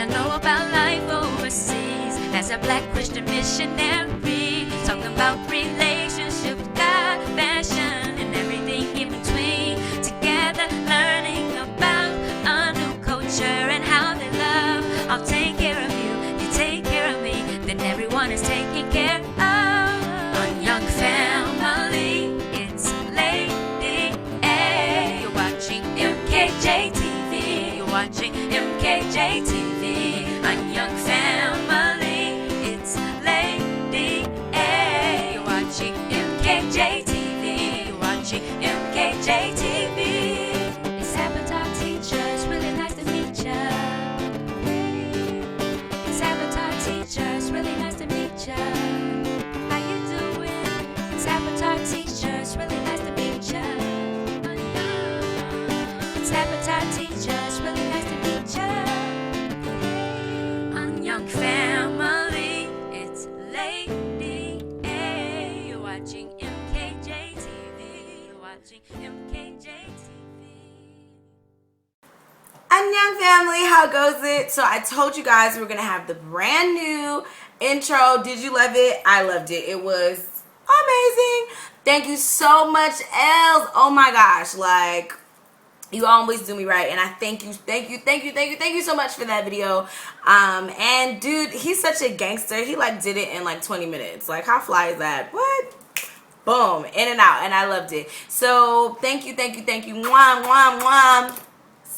know about life overseas as a black Christian missionary. Talking about relationships, God, fashion, and everything in between. Together, learning about a new culture and how they love. I'll take care of you, you take care of me, then everyone is taken care of. On Young Family, it's Lady A. You're watching MKJTV. You're watching MKJTV. On Young Family, it's Lady A. You're watching MKJTV. You're watching MKJTV. It's Avatar Teachers, really nice to meet ya. It's Avatar Teachers, really nice to meet ya. How you doing? It's Avatar Teachers, really nice to meet ya. It's Avatar Teachers, really nice to meet ya. On Young Family, it's Lady A. You're watching MKJTV. You're watching MKJTV. Young Family, how goes it? So I told you guys we were gonna have the brand new intro. Did you love it? I loved it. It was amazing. Thank you so much, Els. Oh my gosh, like, you always do me right, and I thank you so much for that video. And dude, he's such a gangster. He like did it in like 20 minutes. Like, how fly is that? What? Boom, in and out, and I loved it. So thank you. Mwah, mwah, mwah.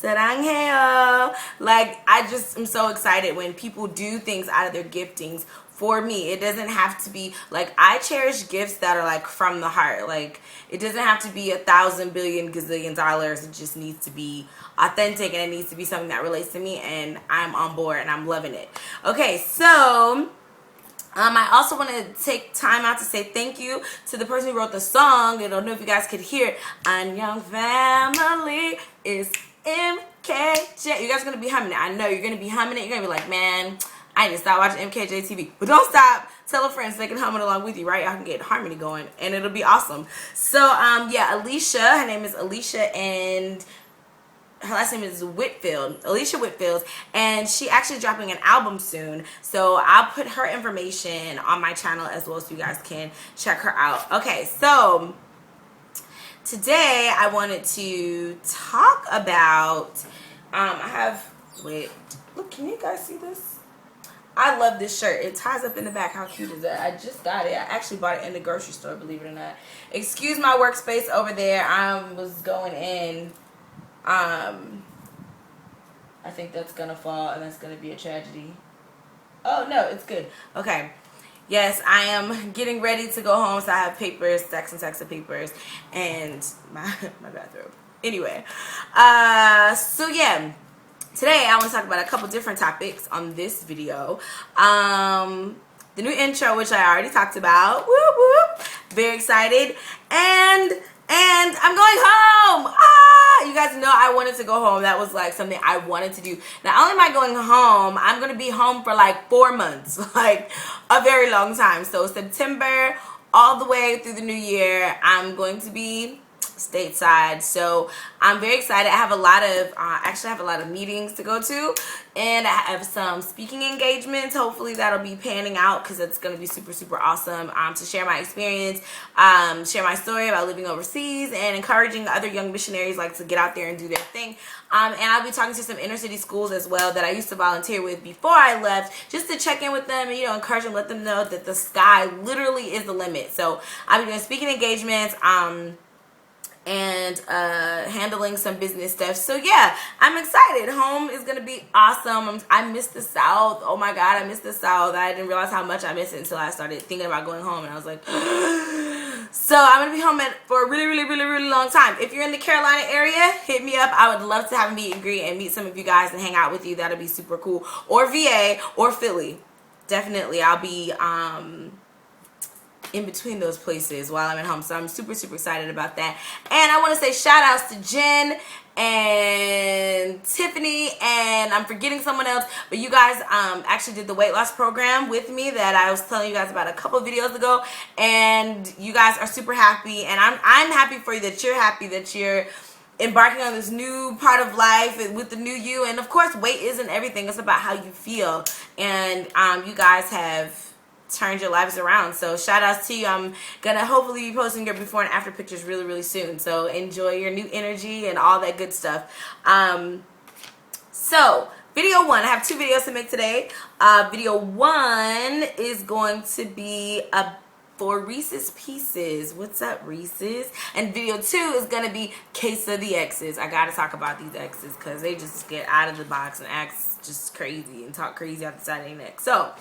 Sarangheo. Like, I just am so excited when people do things out of their giftings. For me, it doesn't have to be like, I cherish gifts that are like from the heart. Like, it doesn't have to be 1,000 billion gazillion dollars. It just needs to be authentic, and it needs to be something that relates to me, and I'm on board and I'm loving it. Okay, so I also want to take time out to say thank you to the person who wrote the song. I don't know if you guys could hear it. On Young Family is MKJ. You guys are going to be humming it. I know you're going to be humming it. You're going to be like, man, I need to stop watching MKJTV. But don't stop. Tell a friend so they can hum it along with you, right? Y'all can get harmony going, and it'll be awesome. So, yeah, Alicia. Her name is Alicia, and her last name is Whitfield, Alicia Whitfield, and she actually dropping an album soon. So I'll put her information on my channel as well, so you guys can check her out. Okay, so today I wanted to talk about, wait, look, can you guys see this? I love this shirt. It ties up in the back. How cute is that? I just got it. I actually bought it in the grocery store, believe it or not. Excuse my workspace over there. I was going in. I think that's gonna fall, and that's gonna be a tragedy. Oh no, it's good. Okay. Yes, I am getting ready to go home, so I have papers, stacks and stacks of papers, and my bathrobe. Anyway, so yeah, today I want to talk about a couple different topics on this video. The new intro, which I already talked about. Whoop whoop. Very excited, and I'm going home. You guys know I wanted to go home. That was like something I wanted to do. Not only am I going home, I'm going to be home for like 4 months, like a very long time. So September all the way through the new year, I'm going to be stateside. So I'm very excited. I have a lot of actually I have a lot of meetings to go to, and I have some speaking engagements. Hopefully that'll be panning out, because it's going to be super awesome to share my experience, share my story about living overseas, and encouraging other young missionaries like to get out there and do their thing. And I'll be talking to some inner city schools as well that I used to volunteer with before I left, just to check in with them and, you know, encourage them, let them know that the sky literally is the limit. So I'll be doing speaking engagements, and handling some business stuff. So yeah, I'm excited. Home is gonna be awesome. I miss the South. Oh my God, I miss the South. I didn't realize how much I miss it until I started thinking about going home, and I was like, so I'm gonna be home for a really long time. If you're in the Carolina area, hit me up. I would love to have a meet and greet and meet some of you guys and hang out with you. That'll be super cool. Or VA or Philly. Definitely, I'll be in between those places while I'm at home. So I'm super excited about that. And I want to say shout outs to Jen and Tiffany, and I'm forgetting someone else, but you guys actually did the weight loss program with me that I was telling you guys about a couple of videos ago, and you guys are super happy, and I'm happy for you that you're happy, that you're embarking on this new part of life with the new you. And of course, weight isn't everything. It's about how you feel. And you guys have turned your lives around. So shout outs to you. I'm gonna hopefully be posting your before and after pictures really, really soon. So enjoy your new energy and all that good stuff. So video one, I have 2 videos to make today. Video 1 is going to be for Reese's Pieces. What's up, Reese's? And video 2 is going to be Case of the Exes. I got to talk about these exes because they just get out of the box and act just crazy and talk crazy out the side of their neck. So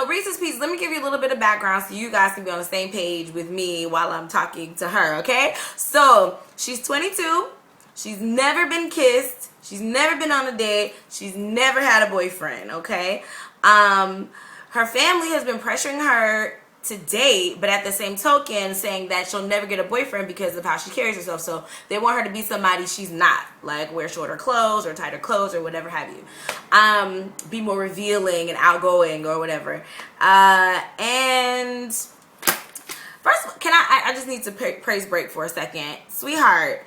Reese's Pieces, let me give you a little bit of background so you guys can be on the same page with me while I'm talking to her, okay? So she's 22. She's never been kissed. She's never been on a date. She's never had a boyfriend, okay? Her family has been pressuring her to date, but at the same token saying that she'll never get a boyfriend because of how she carries herself. So they want her to be somebody she's not, like wear shorter clothes or tighter clothes or whatever have you. Be more revealing and outgoing or whatever. And first, can I just need to praise break for a second. Sweetheart,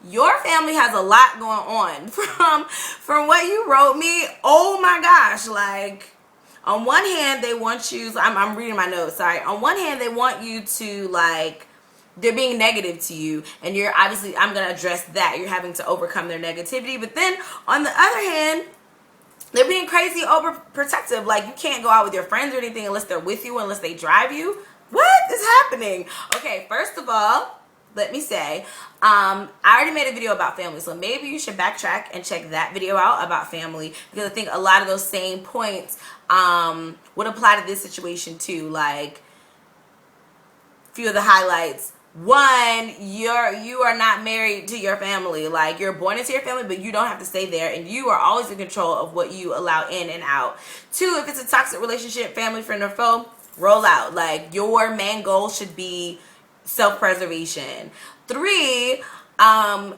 your family has a lot going on from what you wrote me. Oh my gosh, like, on one hand, they want you, I'm reading my notes, sorry. On one hand, they want you to, like, they're being negative to you. And you're obviously, I'm going to address that. You're having to overcome their negativity. But then, on the other hand, they're being crazy overprotective. Like, you can't go out with your friends or anything unless they're with you, unless they drive you. What is happening? Okay, first of all, let me say, I already made a video about family, so maybe you should backtrack and check that video out about family, because I think a lot of those same points would apply to this situation too. Like, few of the highlights. 1, you are not married to your family. Like, you're born into your family, but you don't have to stay there, and you are always in control of what you allow in and out. 2, if it's a toxic relationship, family, friend, or foe, roll out. Like, your main goal should be self-preservation. 3,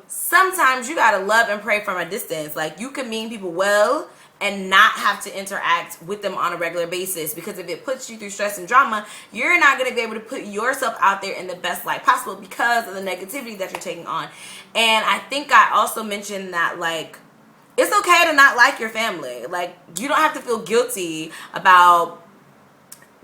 sometimes you gotta love and pray from a distance. Like, you can mean people well and not have to interact with them on a regular basis, because if it puts you through stress and drama, you're not going to be able to put yourself out there in the best light possible because of the negativity that you're taking on. And I think I also mentioned that, like, it's okay to not like your family. Like, you don't have to feel guilty about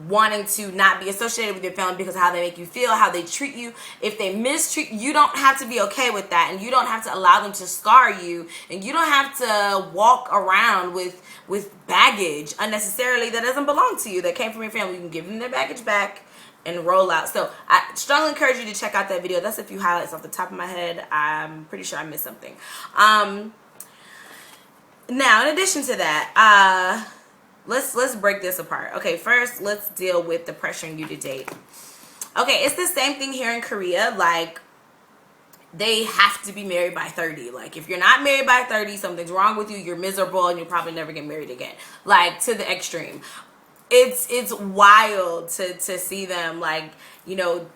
wanting to not be associated with your family because of how they make you feel, how they treat you. If they mistreat you, don't have to be okay with that, and you don't have to allow them to scar you, and you don't have to walk around with baggage unnecessarily that doesn't belong to you, that came from your family. You can give them their baggage back and roll out. So I strongly encourage you to check out that video. That's a few highlights off the top of my head. I'm pretty sure I missed something. Now, in addition to that, let's break this apart. Okay, first let's deal with the pressuring you to date. Okay, it's the same thing here in Korea. Like, they have to be married by 30. Like, if you're not married by 30, something's wrong with you. You're miserable and you'll probably never get married again. Like, to the extreme. It's wild to see them, like, you know,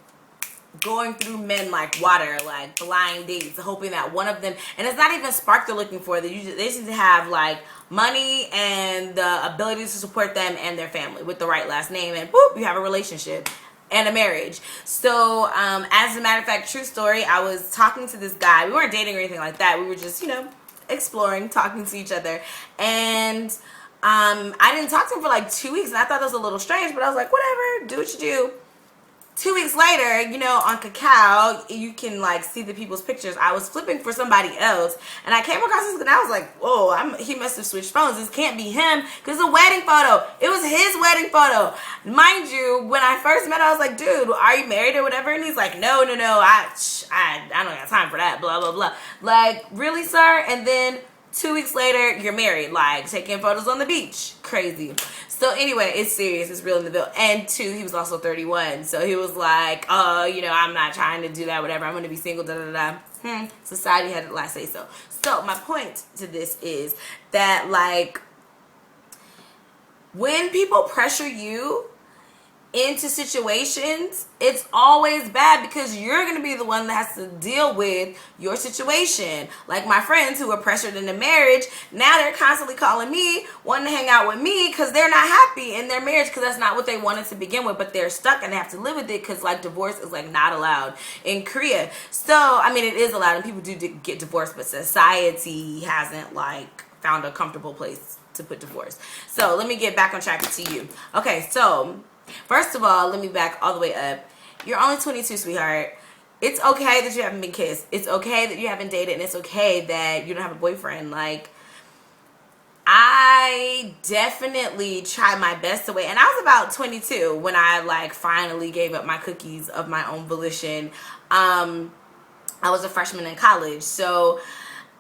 going through men like water, like blind dates, hoping that one of them, and it's not even spark they're looking for. They just need to have, like, money and the ability to support them and their family with the right last name, and boop, you have a relationship and a marriage. So as a matter of fact, true story, I was talking to this guy. We weren't dating or anything like that. We were just, you know, exploring, talking to each other. And I didn't talk to him for like 2 weeks, and I thought that was a little strange, but I was like, whatever, do what you do. 2 weeks later, you know, on Kakao, you can, like, see the people's pictures. I was flipping for somebody else, and I came across this, and I was like, whoa, he must have switched phones. This can't be him, because it's a wedding photo. It was his wedding photo. Mind you, when I first met him, I was like, dude, are you married or whatever? And he's like, no, I don't got time for that, blah, blah, blah. Like, really, sir? And then 2 weeks later, you're married, like, taking photos on the beach. Crazy. So anyway, it's serious. It's real in the bill. And 2, he was also 31. So he was like, oh, you know, I'm not trying to do that, whatever. I'm going to be single, da-da-da. Society had the last say so. So my point to this is that, like, when people pressure you, into situations, it's always bad because you're going to be the one that has to deal with your situation. Like my friends who are pressured into marriage, now they're constantly calling me, wanting to hang out with me because they're not happy in their marriage because that's not what they wanted to begin with, but they're stuck and they have to live with it because like divorce is like not allowed in Korea. So, I mean, it is allowed and people do get divorced, but society hasn't like found a comfortable place to put divorce. So let me get back on track to you. Okay, so first of all, let me back all the way up. You're only 22, sweetheart. It's okay that you haven't been kissed. It's okay that you haven't dated, and it's okay that you don't have a boyfriend. Like, I definitely tried my best to wait. And I was about 22 when I like finally gave up my cookies of my own volition. I was a freshman in college. So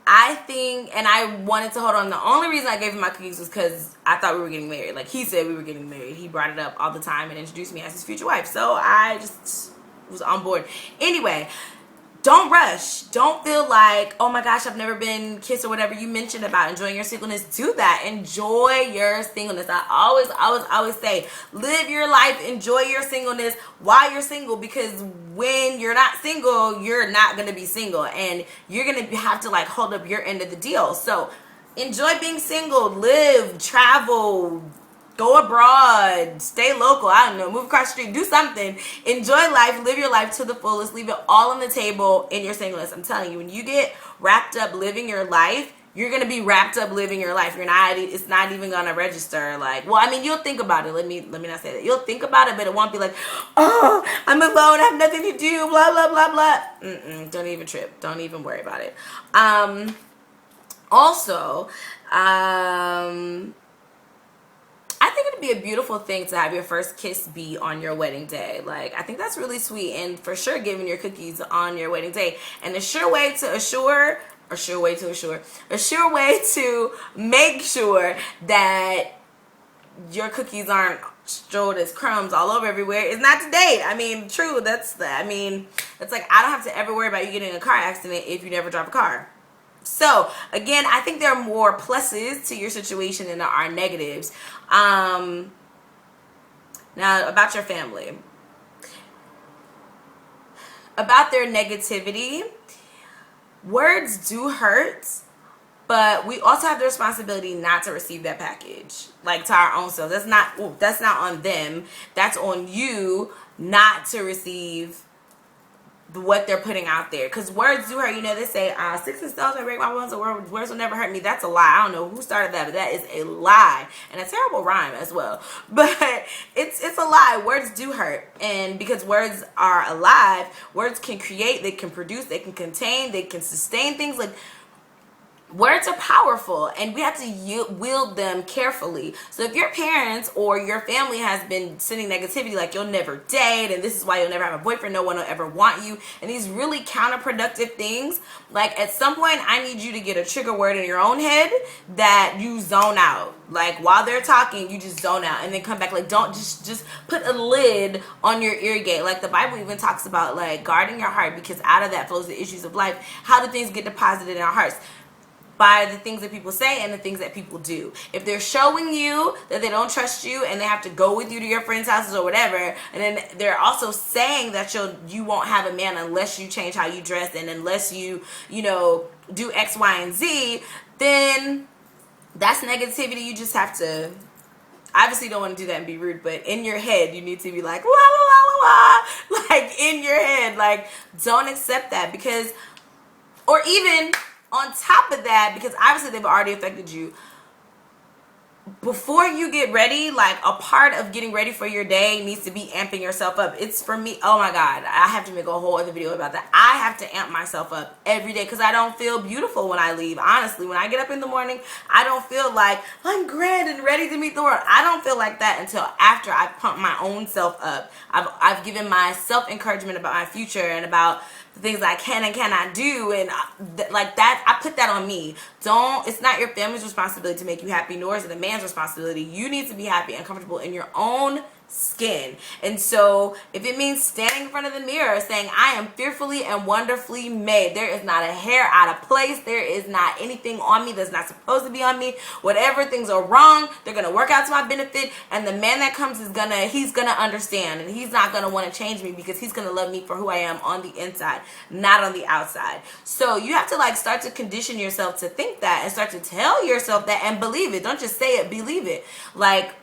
I think, and I wanted to hold on. The only reason I gave him my cookies was because I thought we were getting married. Like, he said we were getting married. He brought it up all the time and introduced me as his future wife. So I just was on board. Anyway, don't rush. Don't feel like, oh my gosh, I've never been kissed or whatever you mentioned about enjoying your singleness. Do that. Enjoy your singleness. I always say, live your life, enjoy your singleness while you're single, because when you're not single, you're not going to be single and you're going to have to like hold up your end of the deal. So enjoy being single, live, travel, go abroad, stay local, I don't know, move across the street, do something. Enjoy life, live your life to the fullest, leave it all on the table in your singleness. I'm telling you, when you get wrapped up living your life, you're going to be wrapped up living your life. It's not even going to register. Like, well, I mean, you'll think about it. Let me not say that. You'll think about it, but it won't be like, oh, I'm alone, I have nothing to do, blah, blah, blah, blah. Don't even trip. Don't even worry about it. Also, I think it'd be a beautiful thing to have your first kiss be on your wedding day. Like, I think that's really sweet, and for sure giving your cookies on your wedding day. And a sure way to make sure that your cookies aren't strewed as crumbs all over everywhere is not to date. I mean, true, it's like I don't have to ever worry about you getting in a car accident if you never drive a car. So, again, I think there are more pluses to your situation than there are negatives. Now, about your family. About their negativity, words do hurt, but we also have the responsibility not to receive that package, like to our own selves. That's not on them. That's on you not to receive what they're putting out there, because words do hurt. You know, they say sticks and stones may break my bones, or words will never hurt me. That's a lie. I don't know who started that, but that is a lie and a terrible rhyme as well. But it's a lie. Words do hurt, and because words are alive, words can create, they can produce, they can contain, they can sustain things. Like, words are powerful, and we have to wield them carefully. So if your parents or your family has been sending negativity, like you'll never date, and this is why you'll never have a boyfriend, no one will ever want you, and these really counterproductive things, like at some point I need you to get a trigger word in your own head that you zone out. Like, while they're talking, you just zone out and then come back. Like, don't just put a lid on your ear gate. Like, the Bible even talks about like guarding your heart, because out of that flows the issues of life. How do things get deposited in our hearts? By the things that people say and the things that people do. If they're showing you that they don't trust you and they have to go with you to your friends' houses or whatever, and then they're also saying that you won't have a man unless you change how you dress and unless you do X, Y, and Z, then that's negativity. You just have to, obviously don't want to do that and be rude, but in your head you need to be like, la la la la la, like in your head, like don't accept that, because, or even on top of that, because obviously they've already affected you, before you get ready, like a part of getting ready for your day needs to be amping yourself up. It's, for me, oh my God, I have to make a whole other video about that. I have to amp myself up every day because I don't feel beautiful when I leave. Honestly, when I get up in the morning, I don't feel like I'm grand and ready to meet the world. I don't feel like that until after I pump my own self up. I've given myself encouragement about my future and about the things I can and cannot do, and like that, I put that on me. It's not your family's responsibility to make you happy, nor is it a man's responsibility. You need to be happy and comfortable in your own skin. And so if it means standing in front of the mirror saying, I am fearfully and wonderfully made, there is not a hair out of place, there is not anything on me that's not supposed to be on me, whatever things are wrong, they're gonna work out to my benefit, and the man that comes is he's gonna understand, and he's not gonna want to change me, because he's gonna love me for who I am on the inside, not on the outside. So you have to like start to condition yourself to think that, and start to tell yourself that, and believe it. Don't just say it, believe it. Like,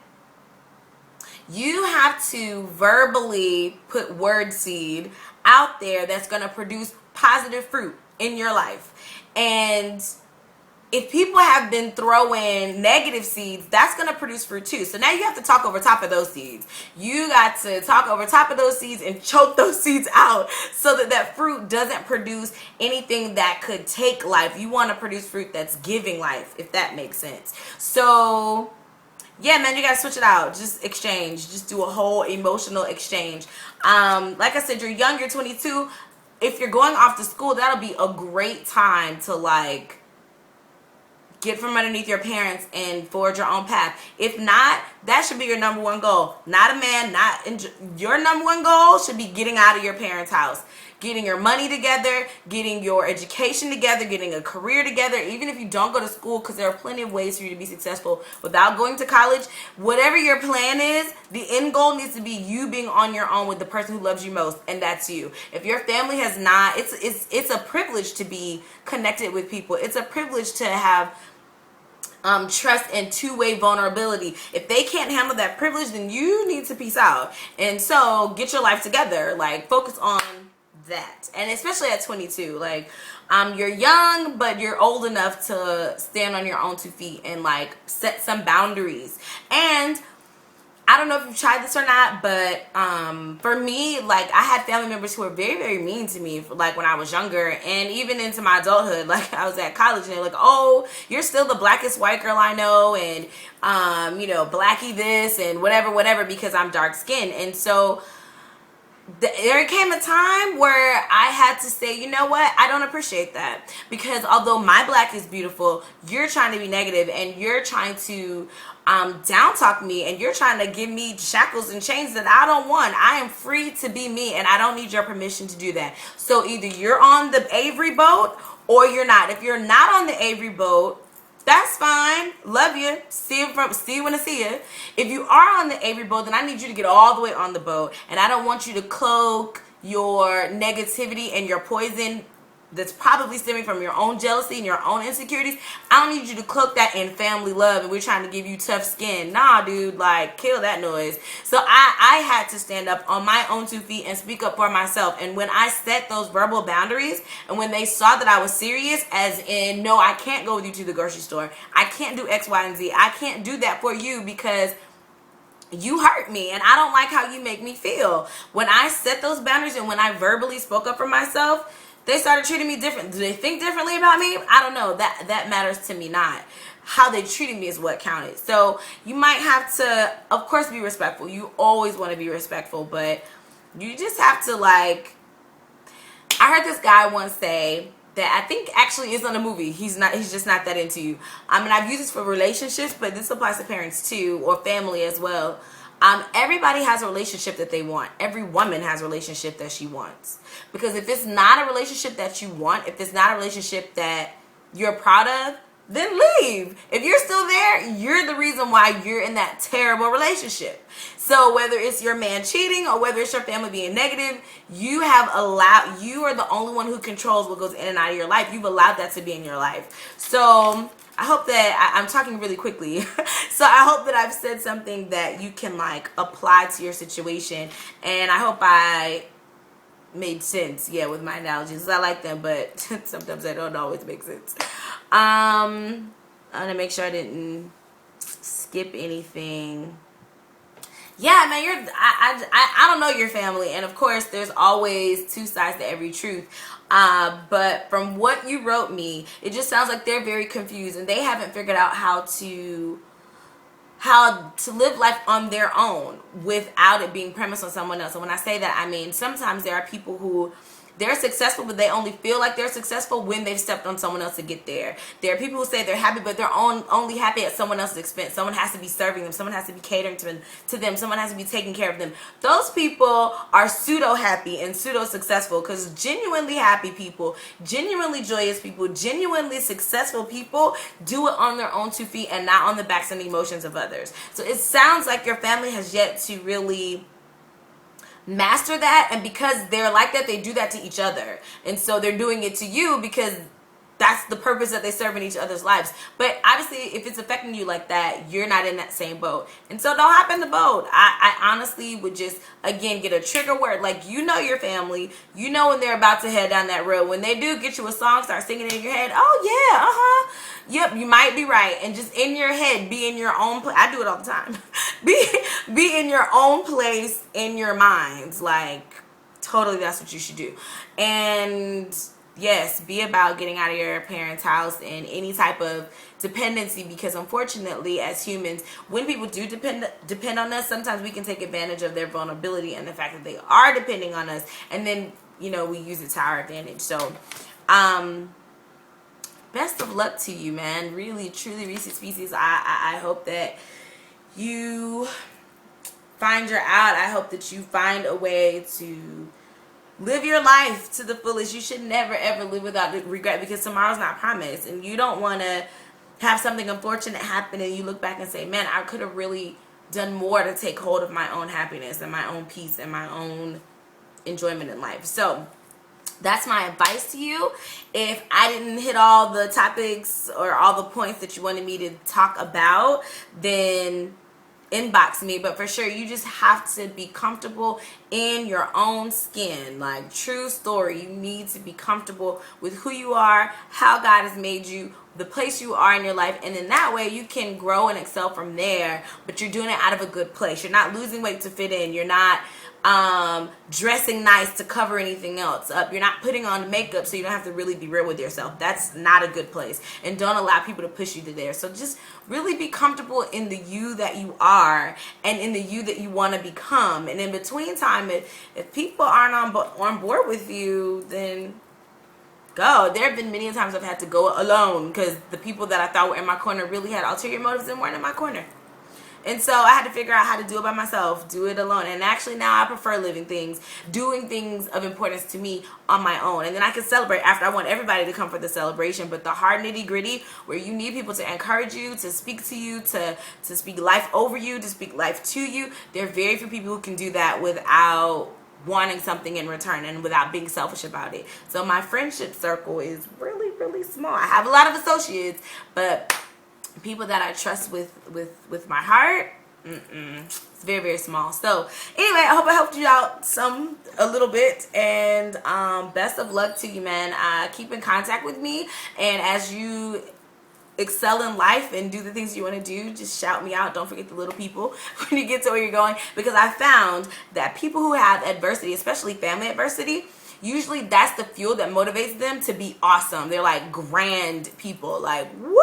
you have to verbally put word seed out there that's going to produce positive fruit in your life. And if people have been throwing negative seeds, that's going to produce fruit too. So now you have to talk over top of those seeds. You got to talk over top of those seeds and choke those seeds out so that that fruit doesn't produce anything that could take life. You want to produce fruit that's giving life, if that makes sense. So yeah, man, you gotta switch it out. Just exchange. Just do a whole emotional exchange. Like I said, you're young, you're 22. If you're going off to school, that'll be a great time to like get from underneath your parents and forge your own path. If not, that should be your number one goal. Not a man, your number one goal should be getting out of your parents' house. Getting your money together, getting your education together, getting a career together, even if you don't go to school, because there are plenty of ways for you to be successful without going to college. Whatever your plan is, the end goal needs to be you being on your own with the person who loves you most, and that's you. If your family has not, it's a privilege to be connected with people. It's a privilege to have trust and two-way vulnerability. If they can't handle that privilege, then you need to peace out. And so get your life together. Like, focus on that. And especially at 22, like, you're young, but you're old enough to stand on your own 2 feet and like set some boundaries. And I don't know if you've tried this or not, but for me, like, I had family members who were very, very mean to me, like when I was younger, and even into my adulthood. Like, I was at college and they're like, oh, you're still the blackest white girl I know, and you know, blackie this and whatever, because I'm dark skinned. And so there came a time where I had to say, you know what, I don't appreciate that, because although my black is beautiful, you're trying to be negative, and you're trying to down talk me, and you're trying to give me shackles and chains that I don't want. I am free to be me, and I don't need your permission to do that. So either you're on the Avery boat or you're not. If you're not on the Avery boat, that's fine. Love you. See you when I see you. If you are on the Avery boat, then I need you to get all the way on the boat. And I don't want you to cloak your negativity and your poison that's probably stemming from your own jealousy and your own insecurities. I don't need you to cloak that in family love and we're trying to give you tough skin. Nah, dude, like, kill that noise. So I had to stand up on my own 2 feet and speak up for myself. And when I set those verbal boundaries, and when they saw that I was serious, as in, no, I can't go with you to the grocery store, I can't do X, Y, and Z, I can't do that for you because you hurt me and I don't like how you make me feel. When I set those boundaries and when I verbally spoke up for myself, they started treating me different. Do they think differently about me? I don't know. That matters to me not. How they treated me is what counted. So you might have to, of course, be respectful. You always want to be respectful, but you just have to, like, I heard this guy once say that I think actually is on a movie. He's just not that into you. I mean, I've used this for relationships, but this applies to parents too, or family as well. Everybody has a relationship that they want. Every woman has a relationship that she wants. Because if it's not a relationship that you want, if it's not a relationship that you're proud of, then leave. If you're still there, you're the reason why you're in that terrible relationship. So whether it's your man cheating or whether it's your family being negative, you are the only one who controls what goes in and out of your life. You've allowed that to be in your life. So I hope that I'm talking really quickly. So I hope that I've said something that you can, like, apply to your situation. And I hope I made sense, with my analogies. I like them, but sometimes they don't always make sense. I'm gonna make sure I didn't skip anything. Yeah, man, I don't know your family, and of course there's always two sides to every truth. But from what you wrote me, it just sounds like they're very confused and they haven't figured out how to live life on their own without it being premised on someone else. And when I say that, I mean sometimes there are people who they're successful, but they only feel like they're successful when they've stepped on someone else to get there. There are people who say they're happy, but they're only happy at someone else's expense. Someone has to be serving them. Someone has to be catering to them. Someone has to be taking care of them. Those people are pseudo happy and pseudo successful, because genuinely happy people, genuinely joyous people, genuinely successful people do it on their own 2 feet and not on the backs and emotions of others. So it sounds like your family has yet to really master that, and because they're like that, they do that to each other, and so they're doing it to you because that's the purpose that they serve in each other's lives. But obviously, if it's affecting you like that, you're not in that same boat, and so don't hop in the boat. I honestly would just, again, get a trigger word. Like, you know your family, you know when they're about to head down that road. When they do get you a song, start singing it in your head. Oh yeah, yep, you might be right. And just in your head, be in your own place. I do it all the time. be in your own place in your minds. Like, totally, that's what you should do. And yes, be about getting out of your parents' house and any type of dependency, because unfortunately, as humans, when people do depend on us, sometimes we can take advantage of their vulnerability and the fact that they are depending on us, and then, you know, we use it to our advantage. So best of luck to you, man. Really, truly, Reese's Pieces. I hope that you find your out. I hope that you find a way to live your life to the fullest. You should never, ever live without regret, because tomorrow's not promised. And you don't want to have something unfortunate happen and you look back and say, man, I could have really done more to take hold of my own happiness and my own peace and my own enjoyment in life. So that's my advice to you. If I didn't hit all the topics or all the points that you wanted me to talk about, then inbox me. But for sure, you just have to be comfortable in your own skin. Like, true story, you need to be comfortable with who you are, how God has made you, the place you are in your life, and in that way you can grow and excel from there. But you're doing it out of a good place. You're not losing weight to fit in. You're not dressing nice to cover anything else up. You're not putting on makeup so you don't have to really be real with yourself. That's not a good place, and don't allow people to push you to there. So just really be comfortable in the you that you are and in the you that you want to become. And in between time, if people aren't on board with you, then go. There have been many times I've had to go alone because the people that I thought were in my corner really had ulterior motives and weren't in my corner. And so I had to figure out how to do it by myself, do it alone. And actually now I prefer doing things of importance to me on my own. And then I can celebrate after. I want everybody to come for the celebration. But the hard nitty gritty, where you need people to encourage you, to speak to you, to speak life over you, to speak life to you, there are very few people who can do that without wanting something in return and without being selfish about it. So my friendship circle is really, really small. I have a lot of associates, but people that I trust with my heart, it's very, very small. So anyway, I hope I helped you out a little bit, and best of luck to you, man. Keep in contact with me, and as you excel in life and do the things you want to do, just shout me out. Don't forget the little people when you get to where you're going, because I found that people who have adversity, especially family adversity, usually that's the fuel that motivates them to be awesome. They're like grand people, like woo,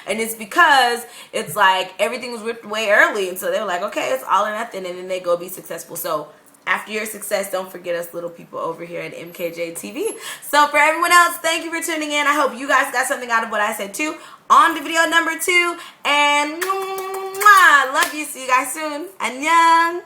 and it's because it's like everything was ripped away early, and so they're like, okay, it's all or nothing, and then they go be successful. So after your success, don't forget us little people over here at MKJTV. So for everyone else, thank you for tuning in. I hope you guys got something out of what I said too on the video number 2, and love you. See you guys soon. Annyeong.